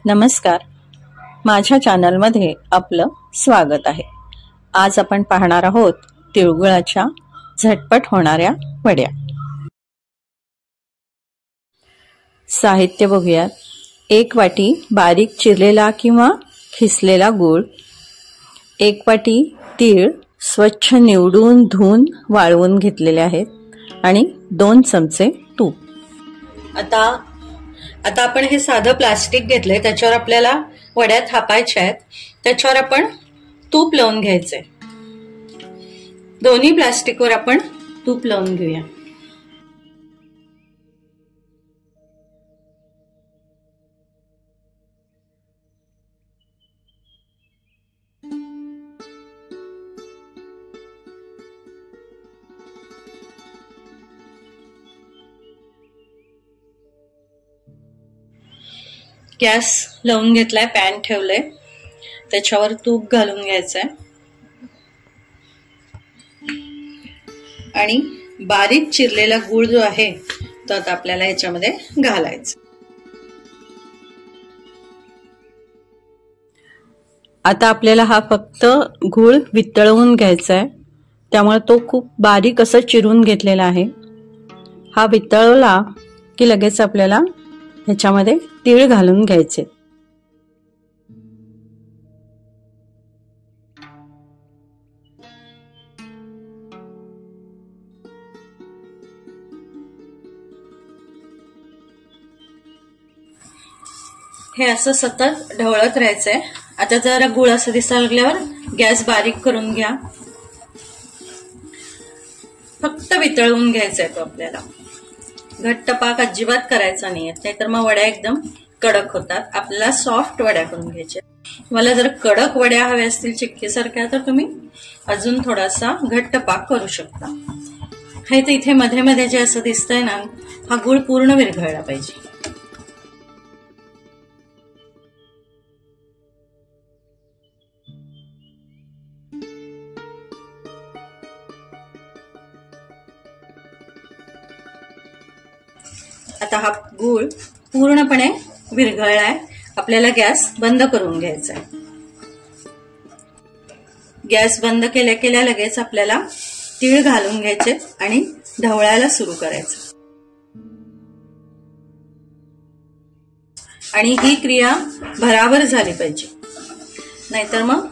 नमस्कार, माझ्या चॅनलमध्ये आपलं स्वागत आहे। आज आपण पाहणार आहोत तिळगुळाच्या झटपट होणाऱ्या वड्या। साहित्य बघूया। 1 वाटी बारीक चिरलेला किंवा खिसलेला गूळ, 1 वाटी तीळ स्वच्छ निवडून धुवून वाळवून घेतलेले आहेत आणि 2 चमचे तूप। आता आपण हे साधं प्लास्टिक घेतलंय, त्याच्यावर आपल्याला वड्या थापायच्या आहेत। त्याच्यावर आपण तूप लावून घ्यायचंय। दोन्ही प्लास्टिकवर आपण तूप लावून घेऊया। गॅस लावून घेतलाय, पॅन ठेवलंय, त्याच्यावर तूप घालून घ्यायचंय आणि बारीक चिरलेला गूळ जो आहे तो आता आपल्याला याच्यामध्ये घालायचा। आता आपल्याला हा फक्त गूळ वितळवून घ्यायचा आहे, त्यामुळे तो खूप बारीक असं चिरून घेतलेला आहे। हा वितळवला की लगेच आपल्याला ह्याच्यामध्ये तीळ घालून घ्यायचे। हे असं सतत ढवळत राहायचंय। आता जरा गुळ असं दिसायला लागल्यावर गॅस बारीक करून घ्या। फक्त वितळवून घ्यायचंय तो आपल्याला, घट्ट पाक अजिबात करायचा नाहीये, नाहीतर मग वड्या एकदम कडक होतात। आपल्याला सॉफ्ट वड्या करून घ्यायच्या। तुम्हाला जर कडक वड्या हव्या असतील चिक्कीसारख्या तर तुम्ही अजून थोडासा घट्ट पाक करू शकता। हे तर इथे मध्ये मध्ये जे असं दिसतंय ना, हा गुळ पूर्ण विरघळला पाहिजे। आता हा गूळ पूर्णपणे विरघळलाय, आपल्याला गॅस बंद करून घ्यायचा आहे। गॅस बंद केल्या केल्या लगेच आपल्याला तीळ घालून घ्यायचे आणि ढवळायला सुरू करायचं। आणि ही क्रिया भराभर झाली पाहिजे, नाहीतर मग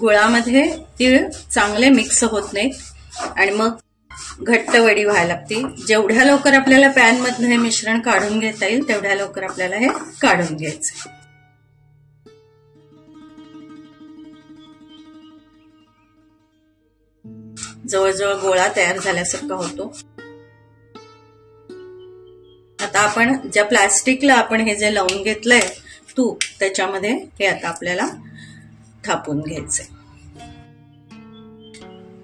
गुळामध्ये तीळ चांगले मिक्स होत नाहीत आणि मग घट्ट वडी व्हायला लागते। जेवढ्या लवकर आपल्याला पॅन मधनं हे मिश्रण काढून घेता येईल तेवढ्या लवकर आपल्याला हे काढून घ्यायचं। जवळजवळ गोळा तयार झाल्यासारखा होतो। आता आपण ज्या प्लास्टिकला आपण हे जे लावून घेतलंय तूप, त्याच्यामध्ये हे आता आपल्याला थापून घ्यायचंय।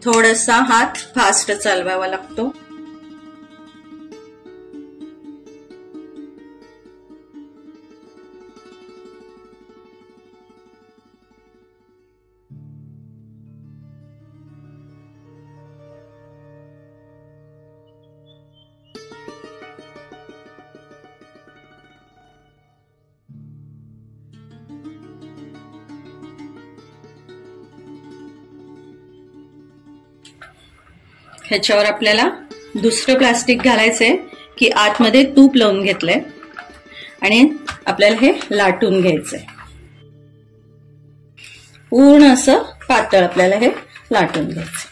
थोडासा हात फास्ट चालवावा लागतो। ह्याच्यावर आपल्याला दुसरं प्लास्टिक घालायचंय की आतमध्ये तूप लावून घेतलंय आणि आपल्याला हे लाटून घ्यायचंय। पूर्ण असं पातळ आपल्याला हे लाटून घ्यायचंय।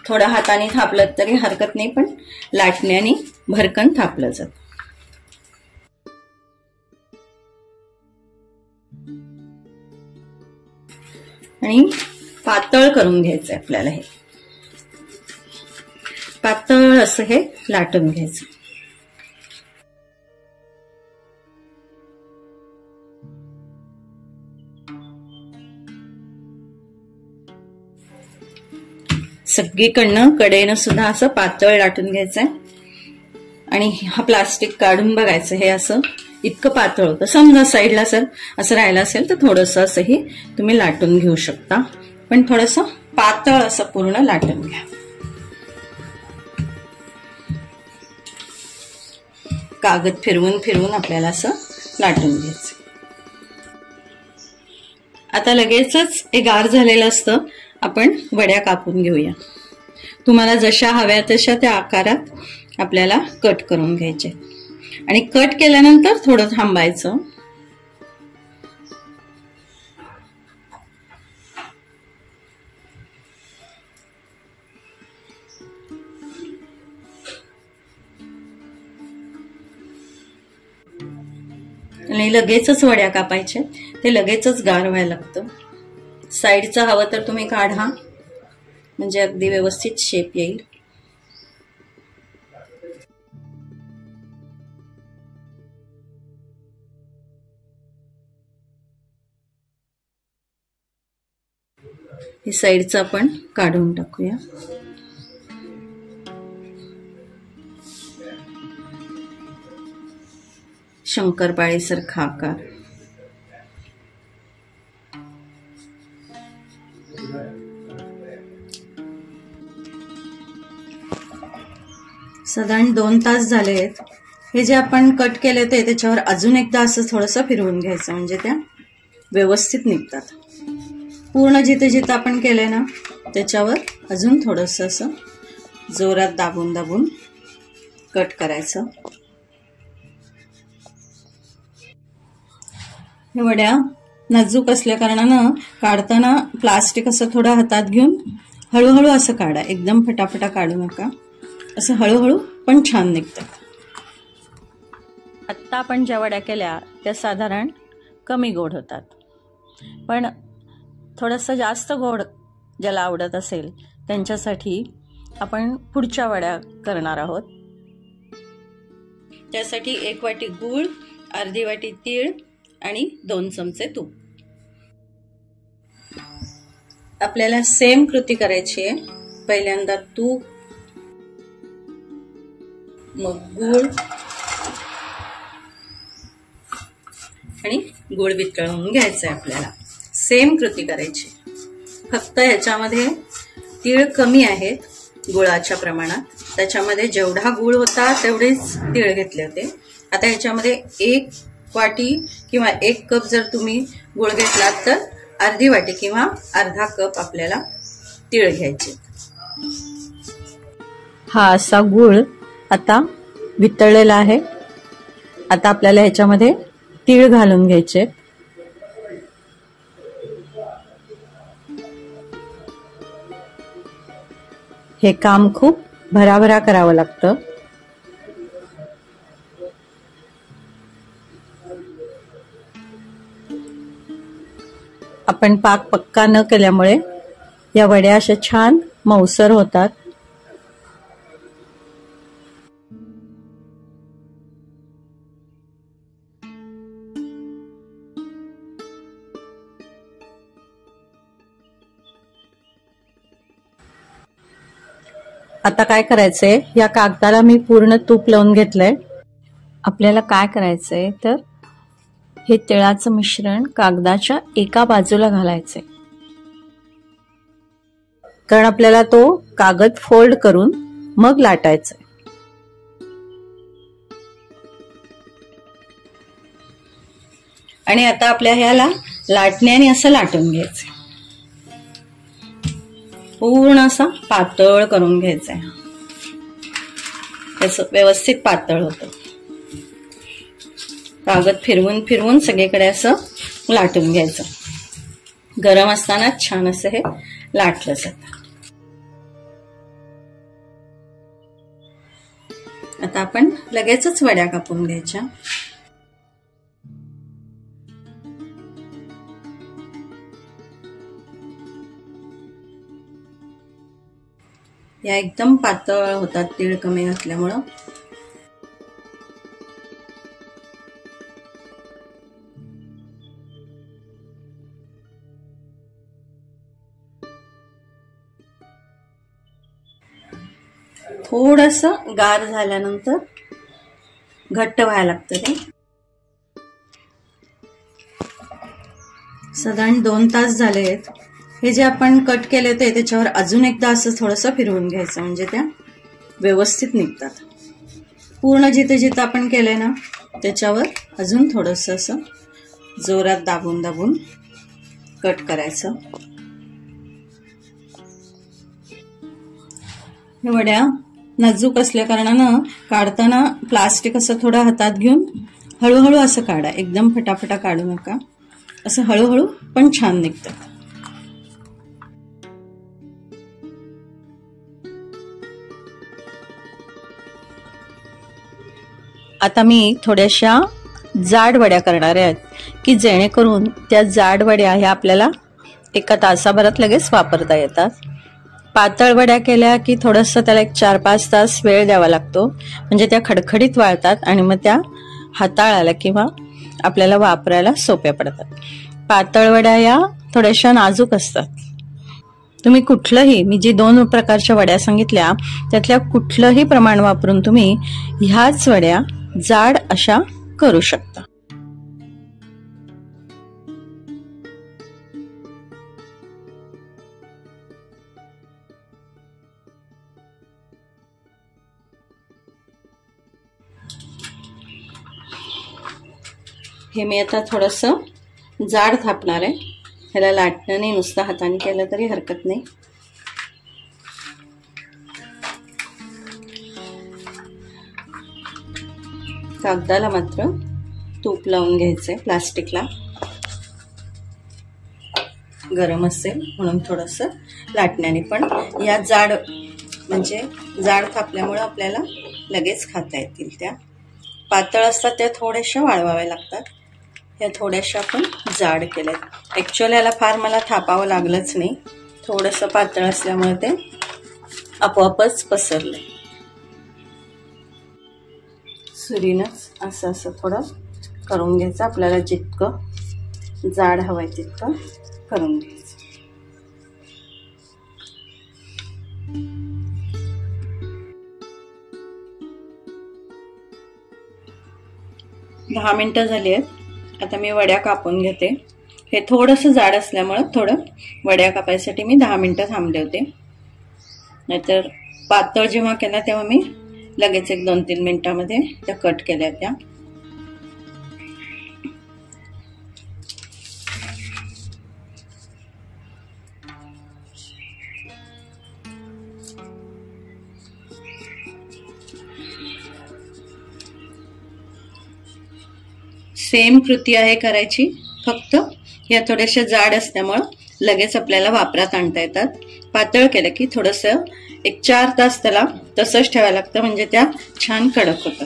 थोडं हाताने थापलं तरी हरकत नाही, पण लाटण्याने भरकन थापलं जातं। आणि पातळ करून घ्यायचंय आपल्याला, हे पातळ असं हे लाटून घ्यायचं। सगळीकडनं कडेनं सुद्धा असं पातळ लाटून घ्यायचंय आणि हा प्लास्टिक काढून बघायचं। हे असं इतकं पातळ होतं। समजा साईडला सर असं राहिलं असेल तर थोडंसं असंही तुम्ही लाटून घेऊ शकता, पण थोडंसं पातळ असं पूर्ण लाटून घ्या। कागद फिरवून फिरवून आपल्याला असं लाटून घ्यायचे. आता लगेचच हे गार झालेलं असतं, आपण वड्या कापून घेऊया. तुम्हाला जशा हव्या तशा त्या आकारात आपल्याला कट करून घ्यायचे आणि कट केल्यानंतर थोडं थांबायचं. आणि लगेचच वड्या कापायच्या, ते लगेचच गार व्हायला लागतं. साईडचं हवं तर तुम्ही काढा, म्हणजे अगदी व्यवस्थित शेप येईल. हे साईडचं आपण काढून टाकूया. शंकरपाळीसारखा आकार. साधारण 2 तास झाले आहेत. हे जे आपण कट केले ते त्याच्यावर अजून एकदा असं थोडंसं फिरवून घ्यायचं, म्हणजे त्या व्यवस्थित निघतात. पूर्ण जिथे जिथे आपण केलंय ना त्याच्यावर अजून थोडंसं असं जोरात दाबून दाबून कट करायचं. हे वड्या नाजूक असल्या कारणानं काढताना प्लास्टिक असं थोडं हातात घेऊन हळूहळू असं काढा. एकदम फटाफटा काढू नका, असं हळूहळू पण छान निघतात. आत्ता आपण ज्या वड्या केल्या त्या साधारण कमी गोड होतात, पण थोडंसं जास्त गोड ज्याला आवडत असेल त्यांच्यासाठी आपण पुढच्या वड्या करणार आहोत. त्यासाठी 1 वाटी गूळ, अर्धी वाटी तीळ आणि 2 चमचे तूप. आपल्याला सेम कृती करायची आहे. पहिल्यांदा तूप, मग गूळ आणि गूळ वितळवून घ्यायचं आहे. आपल्याला सेम कृती करायची, फक्त ह्याच्यामध्ये तीळ कमी आहेत गुळाच्या प्रमाणात. त्याच्यामध्ये जेवढा गूळ होता तेवढेच तीळ घेतले होते. आता ह्याच्यामध्ये 1 वाटी किंवा 1 कप जर तुम्ही गूळ घेतलात तर अर्धी वाटी किंवा अर्धा कप आपल्याला तीळ घ्यायचे. हा असा गूळ आता वितळलेला आहे. आता आपल्याला ह्याच्यामध्ये तीळ घालून घ्यायचे. हे काम खूप भराभरा करावं लागतं. आपण पाक पक्का न केल्यामुळे या वड्या अशा छान मऊसर होतात. आता काय करायचंय, या कागदाला मी पूर्ण तूप लावून घेतलंय. आपल्याला काय करायचंय तर हे तिळाचं मिश्रण कागदाच्या एका बाजूला घालायचंय, कारण आपल्याला तो कागद फोल्ड करून मग लाटायचंय. आणि आता आपल्या ह्याला लाटण्याने असं लाटून घ्यायचंय. पूर्ण असा पातळ करून घ्यायचंय. त्याचं व्यवस्थित पातळ होतं. कागद फिरवून फिरवून सगळीकडे असं लाटून घ्यायचं. गरम असताना छान असं हे लाटलं जातं. आता आपण लगेचच वड्या कापून घ्यायच्या. या एकदम पातळ होतात तीळ कमी घातल्यामुळं. थोडंसं गार झाल्यानंतर घट्ट व्हायला लागतं ते. साधारण 2 तास झाले आहेत. हे जे आपण कट केले ते त्याच्यावर अजून एकदा असं थोडंसं फिरवून घ्यायचं, म्हणजे त्या व्यवस्थित निघतात. पूर्ण जिथे जिथे आपण केलंय ना त्याच्यावर अजून थोडंसं असं जोरात दाबून दाबून कट करायचं। हे वड्या नाजूक असल्या कारणानं काढताना प्लास्टिक असं थोडं हातात घेऊन हळूहळू असं काढा, एकदम फटाफटा काढू नका, असं हळूहळू पण छान निघतं। आता मी थोड्याशा जाड वड्या करणार आहेत की जेणेकरून त्या जाड वड्या ह्या आपल्याला एका तासाभरात लगेच वापरता येतात। पातळ वड्या केल्या की थोडंसं त्याला एक 4-5 तास वेळ द्यावा लागतो, म्हणजे त्या खडखडीत वाळतात आणि मग त्या हाताळायला किंवा आपल्याला वापरायला सोप्या पडतात। पातळ वड्या या थोड्याशा नाजूक असतात। तुम्ही कुठलंही, मी जी 2 प्रकारच्या वड्या सांगितल्या त्यातल्या कुठलंही प्रमाण वापरून तुम्ही ह्याच वड्या जाड अशा करू शकता। हे मी आता थोडंसं जाड थापणार आहे, ह्याला लाटणं नाही, नुसतं हाताने केलं तरी हरकत नाही। कागदाला मात्र तूप लावून घ्यायचंय, प्लास्टिकला गरम असेल म्हणून थोडंसं लाटण्याने पण या जाड, म्हणजे जाड थापल्यामुळे आपल्याला लगेच खाता येतील। त्या पातळ असतात त्या थोड्याशा वाळवाव्या लागतात, ह्या थोड्याशा पण जाड केल्यात। ऍक्च्युअली याला फार मला थापावं लागलंच नाही, थोडंसं पातळ असल्यामुळे ते आपोआपच पसरले। सुरीनच असं असं थोडं करून घ्यायचं, आपल्याला जितकं जाड हवंय तितकं करून घ्यायचं। 10 मिनिटं झाली आहेत। आता मी वड्या कापून घेते। हे थोडंसं जाड असल्यामुळे थोडं वड्या कापायसाठी मी 10 मिनिटं थांबले होते, नाहीतर पातळ जेव्हा केला तेव्हा मी लगेच 1-2-3 मिनिटांमध्ये त्या कट केल्या त्या। सेम कृती आहे करायची, फक्त या थोड्याशा जाड असल्यामुळे लगेच आपल्याला वापरात आणता येतात। पातळ केलं की थोडंसं 1-4 तास त्याला तसंच ठेवायला लागतं, म्हणजे त्या छान कडक होतात।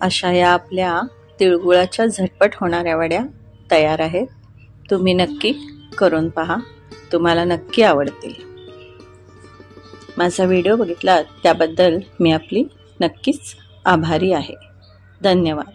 अशा या आपल्या तिळगुळाच्या झटपट होणाऱ्या वड्या तयार आहेत। तुम्ही नक्की करून पहा, तुम्हाला नक्की आवडतील। माझा व्हिडिओ बघितला त्याबद्दल मी आपली नक्कीच आभारी आहे। धन्यवाद।